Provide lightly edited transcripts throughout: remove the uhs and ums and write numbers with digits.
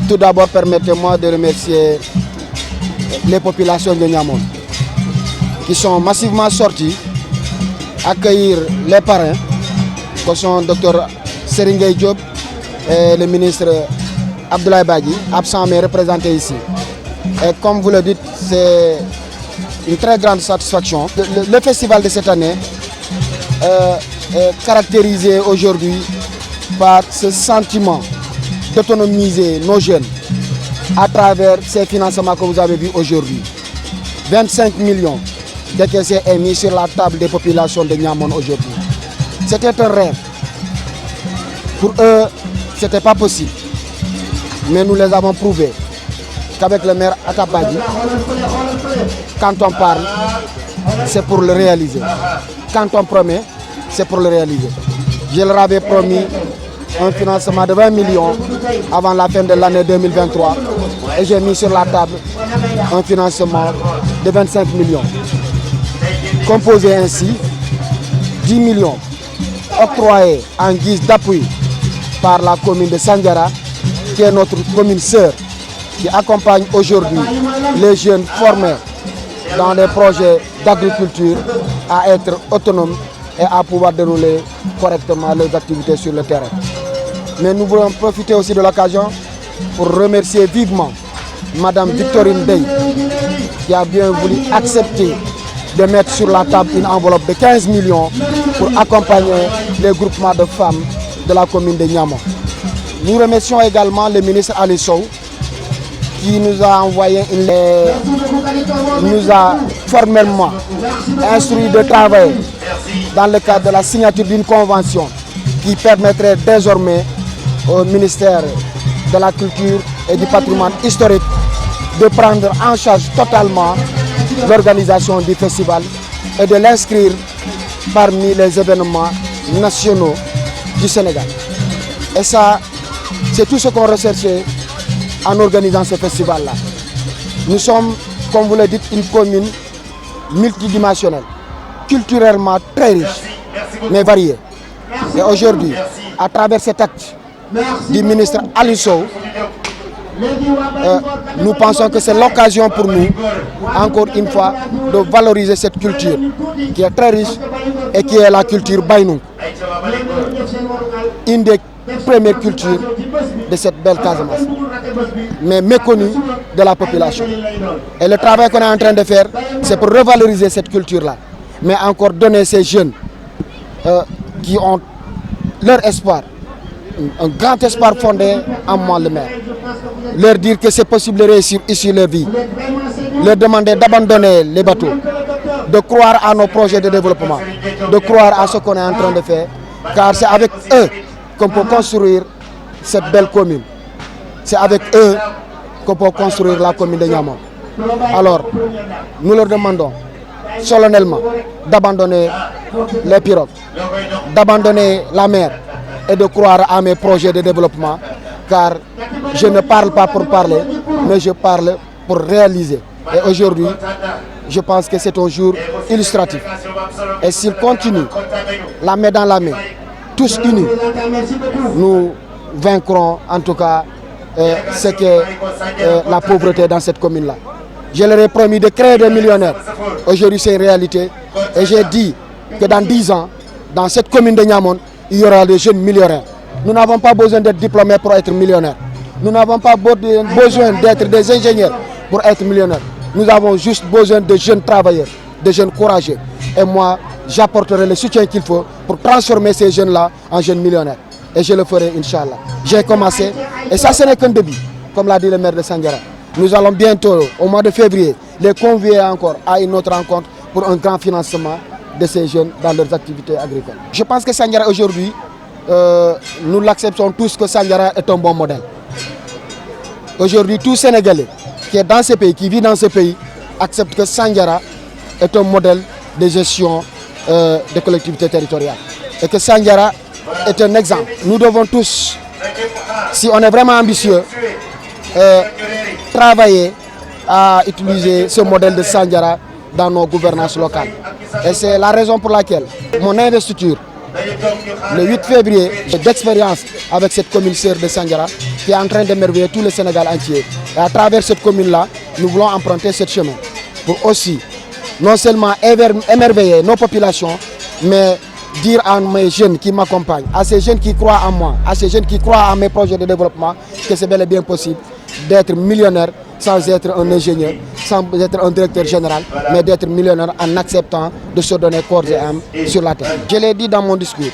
Tout d'abord, permettez-moi de remercier les populations de Niamone qui sont massivement sorties accueillir les parrains, que sont le Dr Serigne Diop et le ministre Abdoulaye Badji, absent mais représenté ici. Et comme vous le dites, c'est une très grande satisfaction. Le festival de cette année est caractérisé aujourd'hui par ce sentiment d'autonomiser nos jeunes à travers ces financements que vous avez vus aujourd'hui. 25 millions décaissés et mis sur la table des populations de Niamone aujourd'hui. C'était un rêve. Pour eux, ce n'était pas possible. Mais nous les avons prouvé qu'avec le maire Atab Badji, quand on parle, c'est pour le réaliser. Quand on promet, c'est pour le réaliser. Je leur avais promis un financement de 20 millions avant la fin de l'année 2023 et j'ai mis sur la table un financement de 25 millions. Composé ainsi 10 millions octroyés en guise d'appui par la commune de Sandiara, qui est notre commune sœur, qui accompagne aujourd'hui les jeunes formés dans les projets d'agriculture à être autonomes et à pouvoir dérouler correctement leurs activités sur le terrain. Mais nous voulons profiter aussi de l'occasion pour remercier vivement Madame Victorine Dey, qui a bien voulu accepter de mettre sur la table une enveloppe de 15 millions pour accompagner les groupements de femmes de la commune de Niamone. Nous remercions également le ministre Ali Sow, qui nous a envoyé nous a formellement instruit de travailler dans le cadre de la signature d'une convention qui permettrait désormais au ministère de la Culture et du Patrimoine historique de prendre en charge totalement l'organisation du festival et de l'inscrire parmi les événements nationaux du Sénégal. Et ça, c'est tout ce qu'on recherchait en organisant ce festival-là. Nous sommes, comme vous le dites, une commune multidimensionnelle, culturellement très riche, mais variée. Et aujourd'hui, à travers cet acte du ministre Ali Sow, nous pensons que c'est l'occasion pour nous, encore une fois, de valoriser cette culture qui est très riche et qui est la culture Baïnou. Une des premières cultures de cette belle Casamance, mais méconnue de la population. Et le travail qu'on est en train de faire, c'est pour revaloriser cette culture-là, mais encore donner ces jeunes qui ont leur espoir, un grand espoir fondé en moi le maire. Leur dire que c'est possible de réussir ici leur vie. Leur demander d'abandonner les bateaux, de croire à nos projets de développement, de croire à ce qu'on est en train de faire, car c'est avec eux qu'on peut construire cette belle commune. C'est avec eux qu'on peut construire la commune de Niamone. Alors, nous leur demandons solennellement d'abandonner les pirogues, d'abandonner la mer et de croire à mes projets de développement, car je ne parle pas pour parler, mais je parle pour réaliser. Et aujourd'hui, je pense que c'est un jour illustratif. Et s'ils continuent, la main dans la main, tous unis, nous vaincrons en tout cas ce qu'est la pauvreté dans cette commune-là. Je leur ai promis de créer des millionnaires. Aujourd'hui, c'est une réalité. Et j'ai dit que dans 10 ans, dans cette commune de Niamone, il y aura des jeunes millionnaires. Nous n'avons pas besoin d'être diplômés pour être millionnaires. Nous n'avons pas besoin d'être des ingénieurs pour être millionnaires. Nous avons juste besoin de jeunes travailleurs, de jeunes courageux. Et moi, j'apporterai le soutien qu'il faut pour transformer ces jeunes-là en jeunes millionnaires. Et je le ferai, Inch'Allah. J'ai commencé, et ça, ce n'est qu'un début, comme l'a dit le maire de Sandiara. Nous allons bientôt, au mois de février, les convier encore à une autre rencontre pour un grand financement de ces jeunes dans leurs activités agricoles. Je pense que Sandiara aujourd'hui, nous l'acceptons tous que Sandiara est un bon modèle. Aujourd'hui, tout Sénégalais qui est dans ce pays, qui vit dans ce pays, accepte que Sandiara est un modèle de gestion des collectivités territoriales. Et que Sandiara est un exemple. Nous devons tous, si on est vraiment ambitieux, travailler à utiliser ce modèle de Sandiara dans nos gouvernances locales. Et c'est la raison pour laquelle mon investiture le 8 février, d'expérience avec cette commune sœur de Sandiara qui est en train d'émerveiller tout le Sénégal entier. Et à travers cette commune-là, nous voulons emprunter ce chemin pour aussi non seulement émerveiller nos populations, mais dire à mes jeunes qui m'accompagnent, à ces jeunes qui croient en moi, à ces jeunes qui croient en mes projets de développement, que c'est bel et bien possible d'être millionnaire sans être un ingénieur, sans être un directeur général, mais d'être millionnaire en acceptant de se donner corps et âme sur la terre. Je l'ai dit dans mon discours,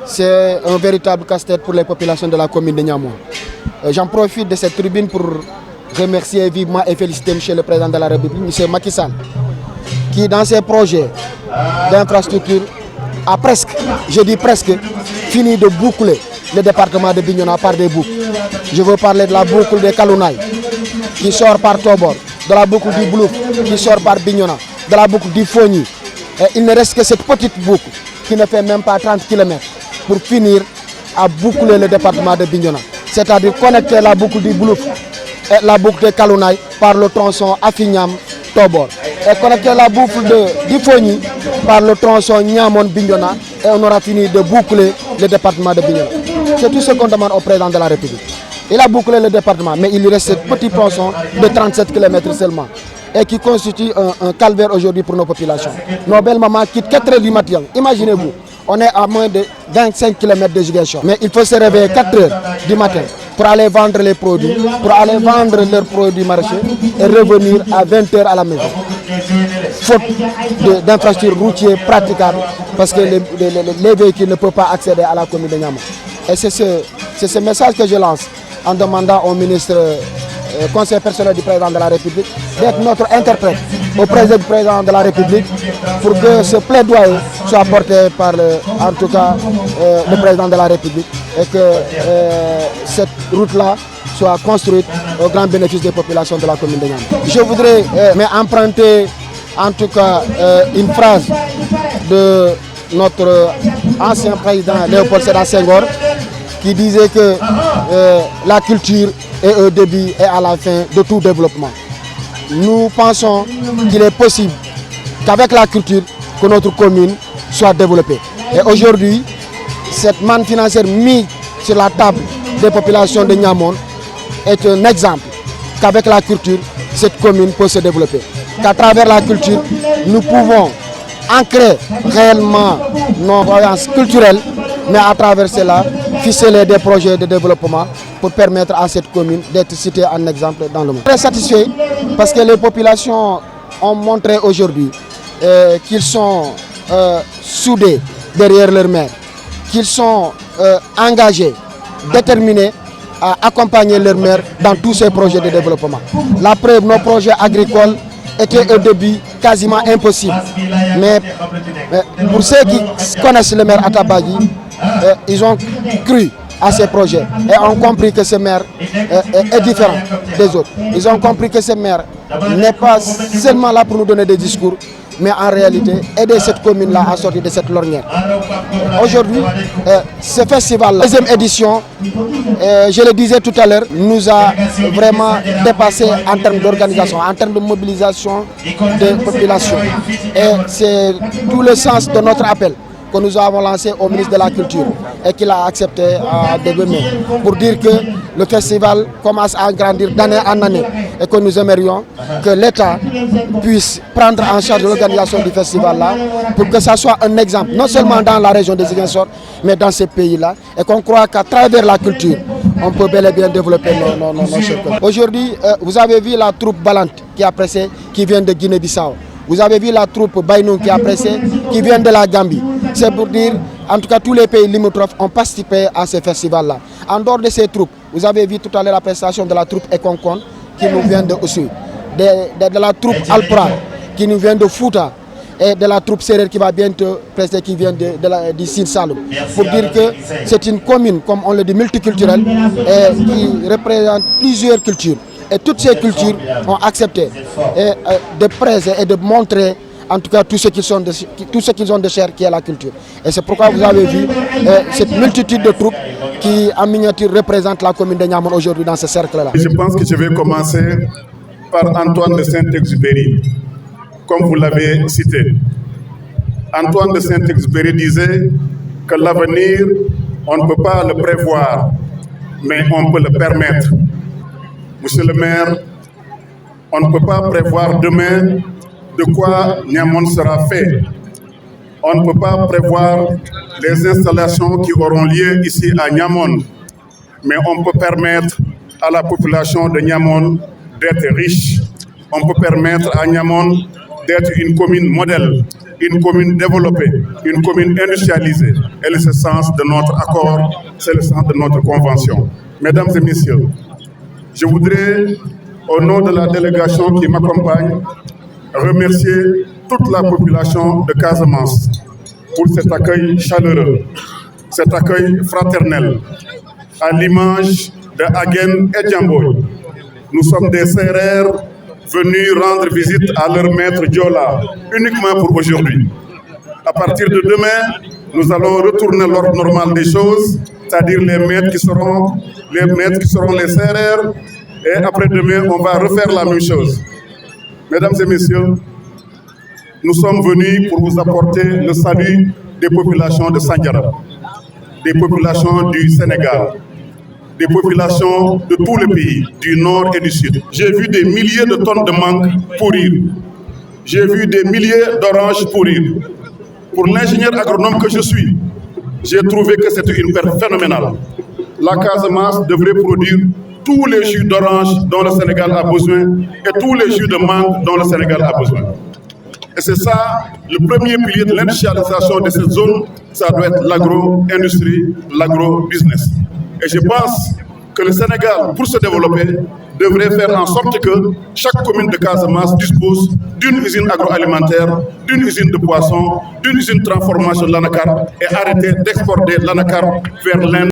c'est un véritable casse-tête pour les populations de la commune de Niamey. J'en profite de cette tribune pour remercier vivement et féliciter M. le Président de la République, M. Macky Sall, qui dans ses projets d'infrastructure a presque, je dis presque, fini de boucler le département de Bignona par des boucles. Je veux parler de la boucle de Kalounaï, qui sort par Tobor, de la boucle du Blouf, qui sort par Bignona, de la boucle du Fogny. Et il ne reste que cette petite boucle, qui ne fait même pas 30 km, pour finir à boucler le département de Bignona. C'est-à-dire connecter la boucle du Blouf et la boucle de Kalounaï par le tronçon Afignam-Tobor. Et connecter la boucle du Fogny par le tronçon Niamon-Bignona, et on aura fini de boucler le département de Bignona. C'est tout ce qu'on demande au président de la République. Il a bouclé le département, mais il lui reste ce petit tronçon de 37 km seulement, et qui constitue un calvaire aujourd'hui pour nos populations. Nos belles mamans quittent 4 h du matin. Imaginez-vous, on est à moins de 25 km de Ziguinchor. Mais il faut se réveiller 4 h du matin pour aller vendre les produits, pour aller vendre leurs produits maraîchers et revenir à 20 h à la maison. Faute d'infrastructures routières praticables, parce que les véhicules ne peuvent pas accéder à la commune de Niamey. Et c'est ce message que je lance en demandant au ministre conseil personnel du président de la République d'être notre interprète auprès du président de la République pour que ce plaidoyer soit porté par en tout cas le président de la République et que cette route-là soit construite au grand bénéfice des populations de la commune de Niamey. Je voudrais emprunter en tout cas une phrase de notre ancien président Léopold Sédar Senghor qui disait que la culture est au début et à la fin de tout développement. Nous pensons qu'il est possible qu'avec la culture, que notre commune soit développée. Et aujourd'hui, cette manne financière mise sur la table des populations de Niamey est un exemple qu'avec la culture, cette commune peut se développer. Qu'à travers la culture, nous pouvons ancrer réellement nos croyances culturelles, mais à travers cela, ficeler des projets de développement pour permettre à cette commune d'être citée en exemple dans le monde. Très satisfait parce que les populations ont montré aujourd'hui qu'ils sont soudés derrière leur maire, qu'ils sont engagés, déterminés à accompagner leur maire dans tous ces projets de développement. La preuve, nos projets agricoles étaient au début quasiment impossibles. Mais pour ceux qui connaissent le maire Atabagi, ils ont cru à ces projets et ont compris que ce maire est différent des autres. Ils ont compris que ce maire n'est pas seulement là pour nous donner des discours, mais en réalité aider cette commune-là à sortir de cette lorgnette. Aujourd'hui, ce festival, la deuxième édition, je le disais tout à l'heure, nous a vraiment dépassé en termes d'organisation, en termes de mobilisation des populations. Et c'est tout le sens de notre appel que nous avons lancé au ministre de la Culture et qu'il a accepté de venir pour dire que le festival commence à grandir d'année en année et que nous aimerions que l'État puisse prendre en charge l'organisation du festival-là pour que ça soit un exemple, non seulement dans la région de Ziguinchor, mais dans ces pays-là, et qu'on croit qu'à travers la culture, on peut bel et bien développer nos chefs. Aujourd'hui, vous avez vu la troupe Balante qui vient de Guinée-Bissau. Vous avez vu la troupe Baïnoun qui vient de la Gambie. C'est pour dire, en tout cas, tous les pays limitrophes ont participé à ce festival-là. En dehors de ces troupes, vous avez vu tout à l'heure la prestation de la troupe Ekonkon qui nous vient de Oussou, de la troupe Alpra qui nous vient de Fouta et de la troupe Serer qui va bientôt prester, qui vient du Sine Saloum. Pour dire que c'est une commune, comme on le dit, multiculturelle et qui représente plusieurs cultures. Et toutes ces cultures ont accepté de prêter et de montrer en tout cas tout ce qu'ils ont de cher qui est la culture. Et c'est pourquoi vous avez vu cette multitude de troupes qui en miniature représentent la commune de Niamey aujourd'hui dans ce cercle-là. Je pense que je vais commencer par Antoine de Saint-Exupéry, comme vous l'avez cité. Antoine de Saint-Exupéry disait que l'avenir, on ne peut pas le prévoir, mais on peut le permettre. Monsieur le maire, on ne peut pas prévoir demain de quoi Niamone sera fait. On ne peut pas prévoir les installations qui auront lieu ici à Niamone, mais on peut permettre à la population de Niamone d'être riche. On peut permettre à Niamone d'être une commune modèle, une commune développée, une commune industrialisée. Et c'est le sens de notre accord, c'est le sens de notre convention. Mesdames et messieurs, je voudrais, au nom de la délégation qui m'accompagne, remercier toute la population de Casamance pour cet accueil chaleureux, cet accueil fraternel, à l'image de Hagen et Djamboy. Nous sommes des Sérères venus rendre visite à leur maître Diola, uniquement pour aujourd'hui. À partir de demain, nous allons retourner l'ordre normal des choses, c'est-à-dire les maîtres qui seront les Sérères, et après-demain, on va refaire la même chose. Mesdames et messieurs, nous sommes venus pour vous apporter le salut des populations de Sandiara, des populations du Sénégal, des populations de tous les pays, du nord et du sud. J'ai vu des milliers de tonnes de mangue pourrir. J'ai vu des milliers d'oranges pourrir. Pour l'ingénieur agronome que je suis, j'ai trouvé que c'était une perte phénoménale. La Casamance devrait produire tous les jus d'orange dont le Sénégal a besoin et tous les jus de mangue dont le Sénégal a besoin. Et c'est ça, le premier pilier de l'industrialisation de cette zone, ça doit être l'agro-industrie, l'agro-business. Et je pense que le Sénégal, pour se développer, devrait faire en sorte que chaque commune de Casamance dispose d'une usine agroalimentaire, d'une usine de poissons, d'une usine de transformation de l'anacarde et arrêter d'exporter l'anacarde vers l'Inde.